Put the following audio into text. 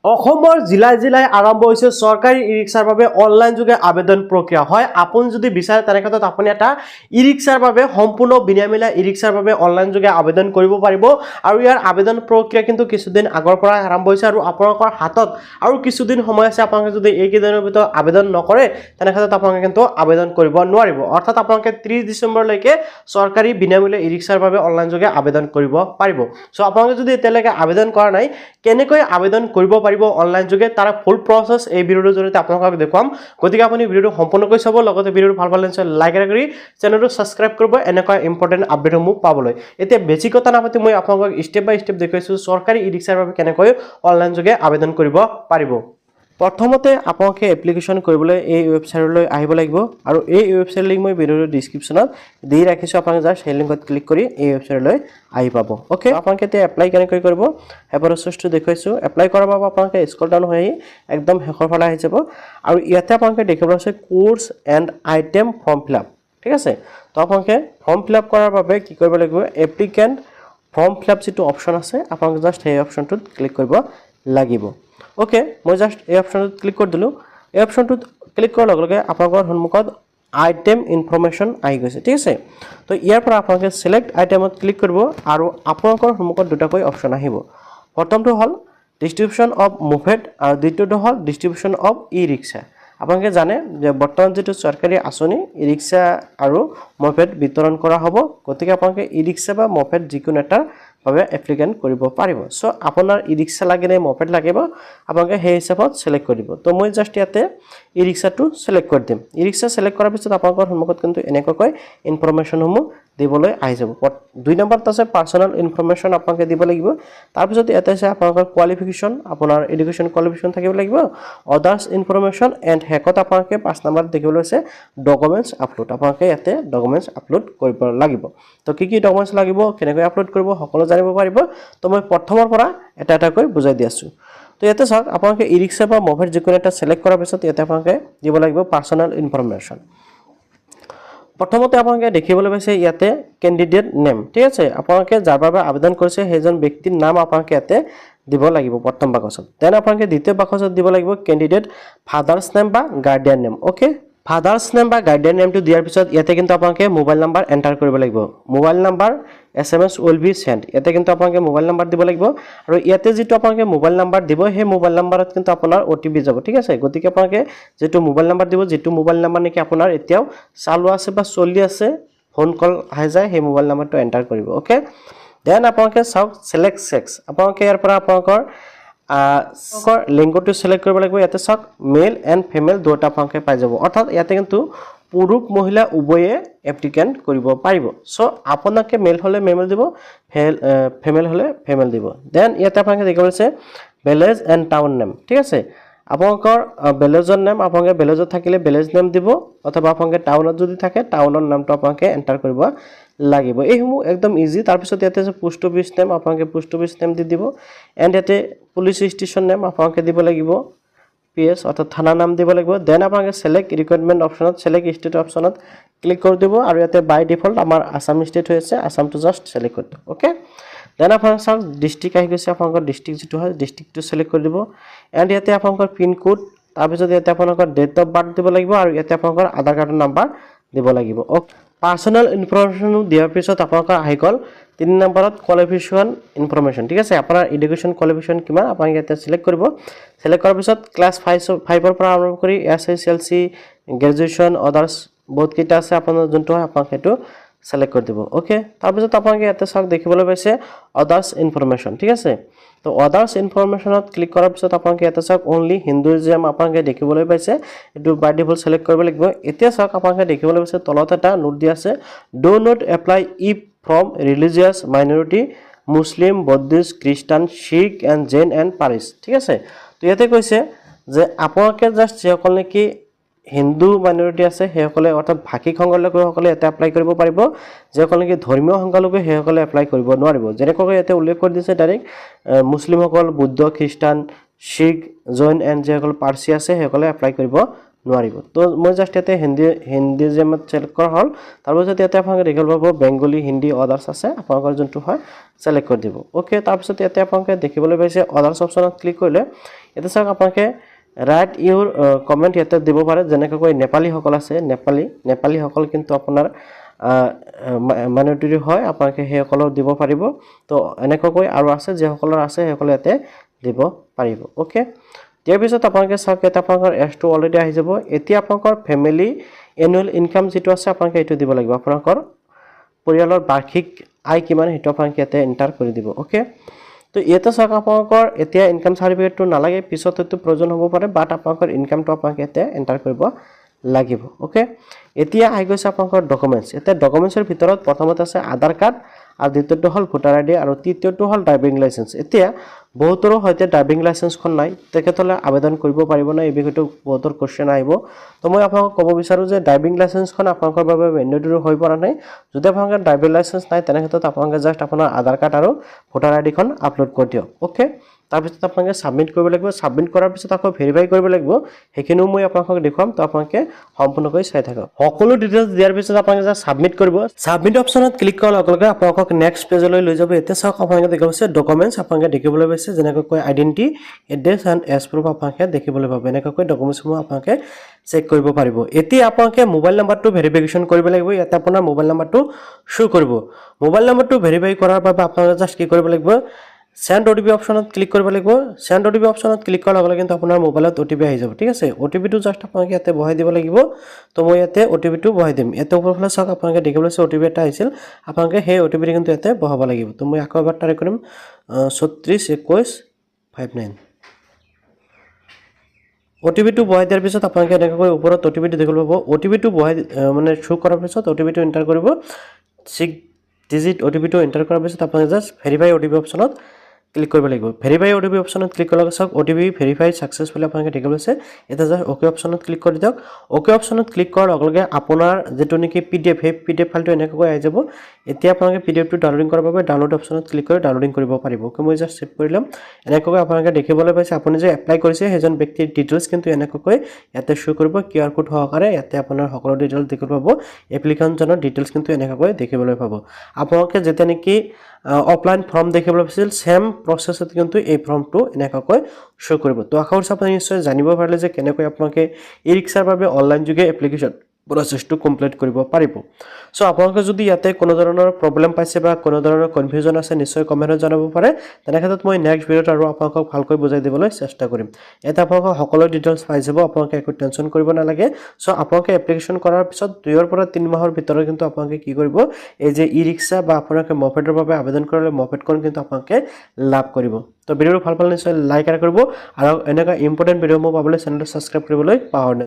অসমৰ জিলাই জিলাই আৰম্ভ হৈছে চৰকাৰী ই ৰিক্সাৰ বাবে অনলাইন যোগে আবেদন প্ৰক্ৰিয়া হয় আপুনি যদি বিচাৰে তেনে ক্ষেত্ৰত আপুনি এটা ই ৰিক্সাৰ বাবে সম্পূৰ্ণ বিনামূলীয়া ই ৰিক্সাৰ বাবে অনলাইন যোগে আবেদন কৰিব পাৰিব আৰু ইয়াৰ আবেদন প্ৰক্ৰিয়া কিন্তু কিছুদিন আগৰ পৰা আৰম্ভ হৈছে আৰু আপোনালোকৰ হাতত আৰু কিছুদিন সময় আছে আপোনালোকে যদি এই কেইদিনৰ ভিতৰত আবেদন নকৰে তেনে ক্ষেত্ৰত আপোনালোকে কিন্তু আবেদন কৰিব নোৱাৰিব অৰ্থাৎ আপোনালোকে 30 ডিচেম্বৰলৈকে চৰকাৰী বিনামূলীয়া ই ৰিক্সাৰ বাবে অনলাইন যোগে আবেদন কৰিব পাৰিব সো আপোনালোকে যদি এতিয়ালৈকে আবেদন কৰা নাই কেনেকৈ আবেদন কৰিব পাৰিব অনলাইন যোগে তাৰ ফুল প্ৰসেস এই ভিডিওৰ জৰিয়তে আপোনালোকক দেখুৱাম গতিকে আপুনি ভিডিওটো সম্পূৰ্ণকৈ চাব লগতে ভিডিওটো ভাল পালে লাইক কৰি চেনেলটো সাবস্ক্ৰাইব কৰিব এনেকুৱা ইম্পৰ্টেন্ট আপডেটসমূহ পাবলৈ এতিয়া বেছি কথা নাপাতি মই আপোনালোকক স্টেপ বাই স্টেপ দেখুৱাইছো চৰকাৰী ই ৰিক্সাৰ বাবে কেনেকৈ অনলাইন যোগে আবেদন কৰিব পাৰিব প্ৰথমতে আপোনালোকে এপ্লিকেশন কৰিবলৈ এই ওয়েবসাইটলৈ আহিব লাগিব আৰু এই ওয়েবসাইট লিংক মই ভিডিওৰ ডেসক্ৰিপচনত দি ৰাখিছো আপোনালোকে জাস্ট সেই লিংকত ক্লিক কৰি এই ওয়েবসাইটলৈ আহি পাব ওকে আপোনালোকে তে এপ্লাই কেনেকৈ কৰিব এই প্ৰচেছটো দেখুৱাইছো এপ্লাই কৰাৰ বাবে আপোনালোকে স্ক্ৰল ডাউন হৈ একদম শেষৰ ফালে আহি যাব আৰু ইয়াতে আপোনালোকে দেখিব আছে course and item form fill up ঠিক আছে তো আপোনালোকে ফৰ্ম ফিলআপ কৰাৰ বাবে কি কৰিব লাগিব এপ্লিকেন্ট ফৰ্ম ফিলআপ যেটো অপচন আছে আপোনালোকে জাস্ট এই অপচনটোত ক্লিক কৰিব লাগিব ওকে মই জাস্ট এই অপচনটোত ক্লিক কৰি দিলো এই অপচনটোত ক্লিক কৰাৰ লগে লগে আপোনালোকৰ সন্মুখত আইটেম ইনফৰমেশন আহি গৈছে ঠিক আছে তো ইয়াৰ পৰা আপোনালোকে সিলেক্ট আইটেমত ক্লিক কৰিব আৰু আপোনালোকৰ সন্মুখত দুটাকৈ অপচন আহিব প্ৰথমটো হল ডিস্ট্ৰিবিউশন অফ মুভেড আৰু দ্বিতীয়টো হল ডিস্ট্ৰিবিউশন অফ ই ৰিক্সা আপোনালোকে জানে যে বৰ্তমান যেটো চৰকাৰী আঁচনি ই ৰিক্সা আৰু মুভেড বিতৰণ কৰা হ'ব গতিকে আপোনালোকে ই ৰিক্সা বা মুভেড যিকোনো এটা ভাবে এপ্লিকেন্ট কৰিব পাৰিব সো আপোনাৰ ই ৰিক্সা লাগে নে মুভেড লাগিব আপোনালোকে সেই হিচাপত সিলেক্ট কৰিব তো মই জাস্ট ইয়াতে ই ৰিক্সাটো সিলেক্ট কৰি দিম ই ৰিক্সা সিলেক্ট কৰাৰ পিছত আপোনালোকৰ সন্মুখত কিন্তু এনেকৈ ইনফৰমেশনসমূহ দিবলৈ আহি যাব দুই নম্বৰত আছে পাৰ্সোনাল ইনফৰমেশন আপোনালোকে দিব লাগিব তাৰ পিছত ইয়াতে আছে আপোনালোকৰ কোৱালিফিকেশন আপোনাৰ এডুকেশন কোৱালিফিকেশন থাকিব লাগিব আদাৰ্স ইনফৰমেশন এণ্ড হেকত আপোনালোকে 5 নম্বৰত দেখিবলৈ আছে ডকুমেন্টস আপলোড আপোনালোকে ইয়াতে ডকুমেন্টস আপলোড কৰিব লাগিব তো কি কি ডকুমেন্টস লাগিব কেনেকৈ আপলোড কৰিব সকলো জানিব পাৰিব তো মই প্ৰথমৰ পৰা এটা এটাকৈ বুজাই দি আছো তো ইয়াতে চাওক আপোনালোকে ই ৰিক্সা বা মুভেড যিকোনো এটা সিলেক্ট কৰাৰ পিছত ইয়াতে আপোনালোকে দিব লাগিব পাৰ্সোনাল ইনফৰমেশন প্ৰথমতে আপোনালোকে দেখিবলৈ পাইছে ইয়াতে ক্যান্ডিডেট নেম ঠিক আছে আপোনালোকে যাৰ বাবে আবেদন কৰিছে সেইজন ব্যক্তিৰ নাম আপোনালোকে ইয়াতে দিব লাগিব প্ৰথম বাকচত দেন আপোনালোকে দ্বিতীয় বাকচত দিব লাগিব ক্যান্ডিডেট ফাদাৰস নেম বা গাৰ্ডিয়ান নেম ওকে ফাদাৰস নেম বা গাৰ্ডিয়ান নেমটো দিয়াৰ পিছত ইয়াতে কিন্তু আপোনালোকে মোবাইল নাম্বাৰ এন্টাৰ কৰিব লাগিব mobile number SMS will be sent ইয়াতে কিন্তু আপোনালোকে মোবাইল নাম্বাৰ দিব লাগিব আৰু ইয়াতে যেটো আপোনালোকে মোবাইল নাম্বাৰ দিব সেই মোবাইল নাম্বাৰত কিন্তু আপোনাৰ OTP যাব ঠিক আছে গতিকে আপোনালোকে যেটো মোবাইল নাম্বাৰ দিব যেটো মোবাইল নাম্বাৰ নেকি আপোনাৰ এতিয়াও চালু আছে বা চলি আছে ফোন কল আহি যায় সেই মোবাইল নাম্বাৰটো এন্টাৰ কৰিব ওকে দেন আপোনালোকে চাওক সিলেক্ট সেক্স আপোনালোকে ইয়াৰ পৰা আপোনালোকৰ লিংগটো সিলেক্ট কৰিব লাগিব ইয়াতে চাওক মেল এণ্ড ফিমেল দুটা আপোনালোকে পাই যাব অৰ্থাৎ ইয়াতে কিন্তু পুৰুষ মহিলা উভয়ে এপ্লিকেন্ট কৰিব পাৰিব সো আপোনালোকে মেল হলে মেল দিব ফিমেল হলে ফিমেল দিব দেন ইয়াতে আপোনালোকে দেখিব আছে ভিলেজ এণ্ড টাউন নেম ঠিক আছে আপোনালোকৰ ভিলেজৰ নাম আপোনালোকে ভিলেজত থাকিলে ভিলেজ নেম দিব অথবা আপোনালোকে টাউনত যদি থাকে টাউনৰ নামটো আপোনালোকে এন্টাৰ কৰিব লাগিব এইসমূহ একদম ইজি তাৰ পিছত ইয়াতে আছে পোষ্ট অফিচ নেম আপোনালোকে পোষ্ট অফিচ নেম দি দিব এণ্ড ইয়াতে পুলিচ ষ্টেচন নেম আপোনালোকে দিব লাগিব PS অৰ্থাৎ থানা নাম দিব লাগিব দেন আপোনালোকে সিলেক্ট ৰিকোয়াৰমেন্ট অপচনত সিলেক্ট ষ্টেট অপচনত ক্লিক কৰি দিব আৰু ইয়াতে বাই ডিফল্ট আমাৰ আসাম ষ্টেট হৈ আছে আসামটো জাস্ট সিলেক্ট কৰি দিব ওকে দেন আপোনালোকে চাওক ডিস্ট্ৰিক্ট আহি গৈছে আপোনালোকৰ ডিস্ট্ৰিক্ট যেটো হয় ডিস্ট্ৰিক্টটো সিলেক্ট কৰি দিব এণ্ড ইয়াতে আপোনালোকৰ পিন কোড তাৰ পিছত ইয়াতে আপোনালোকৰ ডেট অফ বাৰ্থ দিব লাগিব আৰু ইয়াতে আপোনালোকৰ আধাৰ কাৰ্ডৰ নাম্বাৰ দিব লাগিব ওকে পাৰ্সোনাল ইনফৰমেশন দিয়াৰ পিছত আপোনালোকৰ আহি গল 3 নম্বৰত কোৱালিফিকেশন ইনফৰমেশন ঠিক আছে আপোনাৰ এডুকেশন কোৱালিফিকেশন কিমান আপোনালোকে ইয়াতে সিলেক্ট কৰিব সিলেক্ট কৰাৰ পিছত ক্লাছ 5 ৰ পৰা আৰম্ভ কৰি SSLC গ্ৰেজুৱেচন আদাৰ্স বহুত কেইটা আছে আপোনাৰ যোনটো হয় আপোনালোকে হেতু সিলেক্ট কৰি দিব ওকে তাৰ পিছত আপোনালোকে ইয়াতে চাওক দেখিবলৈ পাইছে আদাৰ্স ইনফৰমেশন ঠিক আছে তো আদাৰ্স ইনফৰমেশনত ক্লিক কৰাৰ পিছত আপোনালোকে ইয়াতে চাওক অনলি হিন্দুইজম আপোনালোকে দেখিবলৈ পাইছে এটো বাই ডিফল্ট সিলেক্ট কৰিব লাগিব এতিয়া চাওক আপোনালোকে দেখিবলৈ পাইছে তলত এটা নোট দি আছে do not apply if from religious minority Muslim Buddhist Christian Sikh and Jain and Paris ঠিক আছে তো ইয়াতে কৈছে যে আপোনালোকে জাস্ট যেসকল নেকি হিন্দু মাইনৰিটি আছে সেইসকলে অৰ্থাৎ ভাষিক সংখ্যালঘুসকলে এটা এপ্লাই কৰিব পাৰিব যেসকল নেকি ধৰ্মীয় সংখ্যালঘু সেইসকলে এপ্লাই কৰিব নোৱাৰিব যেনেকৈ ইয়াতে উল্লেখ কৰি দিছে ডাইৰেক্ট মুছলিমসকল বুদ্ধ খ্ৰীষ্টান শিখ জৈন এণ্ড যেসকল পাৰ্চী আছে সেইসকলে এপ্লাই কৰিব নোৱাৰিব তো মই জাস্ট ইয়াতে হিন্দী যেমত সিলেক্ট কৰা হল তাৰ পিছত ইয়াতে আপোনালোকে দেখিব পাব বেংগলী হিন্দী আদাৰ্স আছে আপোনালোকৰ যোনটো হয় সিলেক্ট কৰি দিব ওকে তাৰ পিছত ইয়াতে আপোনালোকে দেখিবলৈ পাইছে আদাৰ্স অপচনত ক্লিক কৰিলে এতিয়া চাওক আপোনালোকে ৰাইট ইউৰ কমেণ্ট ইয়াতে দিব পাৰে যেনেকৈ নেপালীসকল আছে নেপালীসকল কিন্তু আপোনাৰ মাইনৰিটি হয় আপোনালোকে সেইসকলক দিব পাৰিব তো এনেকৈ আৰু আছে যিসকলৰ আছে সেইসকলে ইয়াতে দিব পাৰিব ওকে ইয়াৰ পিছত আপোনালোকে চাওক এটা আপোনালোকৰ এছটো অলৰেডি আহি যাব এতিয়া আপোনালোকৰ ফেমিলি এনুৱেল ইনকাম যেটো আছে আপোনালোকে এইটো দিব লাগিব আপোনালোকৰ পৰিয়ালৰ বাৰ্ষিক আয় কিমান হেতু আপোনালোকে ইয়াতে এন্টাৰ কৰি দিব ওকে তো ইয়াতে চাওক আপোনালোকৰ এতিয়া ইনকাম সাৰ্টিফিকেটটো নালাগে পিছত এটো প্ৰয়োজন হ'ব পাৰে বাট আপোনালোকৰ ইনকামটো আপোনালোকে ইয়াতে এন্টাৰ কৰিব লাগিব ওকে এতিয়া আহি গৈছে আপোনালোকৰ ডকুমেন্টছ এটা ডকুমেন্টছৰ ভিতৰত প্ৰথমতে আছে আধাৰ কাৰ্ড আৰু দ্বিতীয়টো হল ভোটাৰ আইডি আৰু তৃতীয়টো হল ড্ৰাইভিং লাইসেন্স এতিয়া বহুতৰো হয়তে ড্ৰাইভিং লাইসেন্সখন নাই তেখেতলে আবেদন কৰিব পাৰিব না এই বিষয়টো বহুতৰ কোশ্চেন আহিব তো মই আপোনাক ক'ব বিচাৰো যে ড্ৰাইভিং লাইসেন্সখন আপোনালোকৰ বাবে মেন্ডেটৰি হৈ পৰা নাই যদি আপোনালোকৰ ড্ৰাইভিং লাইসেন্স নাই তেনে ক্ষেত্ৰত আপোনালোকে জাস্ট আপোনাৰ আধাৰ কাৰ্ড আৰু ভোটাৰ আইডিখন আপলোড কৰি দিয়ক ওকে তাৰপিছত আপোনালোকে সাবমিট কৰিব লাগিব সাবমিট কৰাৰ পিছত আকৌ ভেৰিফাই কৰিব লাগিব হেকিনো মই আপোনালোকক দেখুৱাম তো আপোনালোকে সম্পূৰ্ণকৈ চাই থাকক সকলো ডিটেইলছ দিয়াৰ পিছত আপোনালোকে যা সাবমিট কৰিব সাবমিট অপচনত ক্লিক কৰাৰ লগে লগে আপোনালোকক নেক্সট পেজলৈ লৈ যাব এতিয়া চাওক আপোনালোকে দেখিব আছে ডকুমেন্টছ আপোনালোকে দেখিবলৈ পাইছে যেনেকৈ identity address and age proof আপোনালোকে দেখিবলৈ পাব এনেকৈ ডকুমেন্টছসমূহ আপোনালোকে চেক কৰিব পাৰিব এতিয়া আপোনালোকে মোবাইল নাম্বাৰটো ভেৰিফিকেশ্যন কৰিব লাগিব ইয়াতে আপোনাৰ মোবাইল নাম্বাৰটো শো কৰিব মোবাইল নাম্বাৰটো ভেৰিফাই কৰাৰ বাবে আপোনালোকে জাস্ট কি কৰিব লাগিব সেন্ড ওটিপি অপশনত ক্লিক কৰিব লাগিব সেন্ড ওটিপি অপশনত ক্লিক কৰাৰ লগে লগে কিন্তু আপোনাৰ মোবাইলত ওটিপি আহি যাব ঠিক আছে ওটিপিটো জাস্ট আপোনালোকে ইয়াতে বহাই দিব লাগিব তো মই ইয়াতে ওটিপিটো বহাই দিম এতে ওপৰফালে চাওক আপোনালোকে দেখিবলৈ আছে ওটিপি এটা আহিছিল আপোনালোকে সেই ওটিপি কিন্তু ইয়াতে বহাব লাগিব তো মই আকৌ এবাৰ ট্ৰাই কৰিম 362159 ওটিপিটো বহাই দিয়াৰ পিছত আপোনালোকে এনেকৈ ওপৰত ওটিপিটো দেখিব পাব ওটিপিটো বহাই মানে শো কৰাৰ পিছত ওটিপিটো এন্টাৰ কৰিব 6 ডিজিট ওটিপিটো এন্টাৰ কৰাৰ পিছত আপোনালোকে জাস্ট ভেৰিফাই ওটিপি অপশনত ক্লিক কৰিব লাগিব ভেৰিফাই ওটিপি অপশনত ক্লিক কৰাৰ পিছত ওটিপি ভেৰিফাই সাকসেসফুলি আপোনালোকে দেখিবলৈ আছে এটা জাস্ট ওকে অপশনত ক্লিক কৰি দিয়ক ওকে অপশনত ক্লিক কৰাৰ লগে লগে আপোনাৰ যেটো নেকি পিডিএফ হে পিডিএফ ফাইলটো এনেকৈ আহি যাব এতিয়া আপোনালোকে পিডিএফটো ডাউনলোডিং কৰাৰ বাবে ডাউনলোড অপশনত ক্লিক কৰি ডাউনলোডিং কৰিব পাৰিব ওকে মই জাস্ট সেভ কৰিলাম এনেকৈ আপোনালোকে দেখিবলৈ পাইছে আপুনি যে এপ্লাই কৰিছে হেজন ব্যক্তিৰ ডিটেইলছ কিন্তু এনেকৈ ইয়াতে শো কৰিব কিউআৰ কোড সহকাৰে ইয়াতে আপোনাৰ সকলো ডিটেইলছ দেখিব পাব এপ্লিকেন্টজনৰ ডিটেইলছ কিন্তু এনেকৈ দেখিবলৈ পাব আপোনালোকে যেতে নেকি অফলাইন ফৰ্ম দেখিবলৈ পাইছিল সেম প্ৰসেছত কিন্তু এই ফৰ্মটো এনেকৈ শো কৰিব তো আশা কৰিছো আপুনি নিশ্চয় জানিব পাৰিলে যে কেনেকৈ আপোনালোকে ই-ৰিক্সাৰ বাবে অনলাইন যোগে এপ্লিকেশন প্ৰসেসটো কমপ্লিট কৰিব পাৰিব সো আপোনালোকে যদি ইয়াতে কোনো ধৰণৰ প্ৰবলেম পাইছে বা কোনো ধৰণৰ কনফিউজন আছে নিশ্চয় কমেন্টত জনাব পাৰে তেনে ক্ষেত্ৰত মই নেক্সট ভিডিওত আৰু আপোনালোকক ভালকৈ বুজাই দিবলৈ চেষ্টা কৰিম এটা আপোনালোক সকলো ডিটেইলছ পাই যাব আপোনালোকে একো টেনচন কৰিব নালাগে সো আপোনালোকে এপ্লিকেশন কৰাৰ পিছত 2 ৰ পৰা 3 মাহৰ ভিতৰত কিন্তু আপোনালোকে কি কৰিব এই যে ই-ৰিক্সা বা আপোনালোকে মপেডৰ বাবে আবেদন কৰিলে মপেডখন কিন্তু আপোনালোকে লাভ কৰিব তো ভিডিওটো ভাল পালে নিশ্চয় লাইক কৰিব আৰু এনেকা ইম্পৰ্টেন্ট ভিডিও মই পাবলৈ চেনেলটো সাবস্ক্ৰাইব কৰিবলৈ পাহৰিব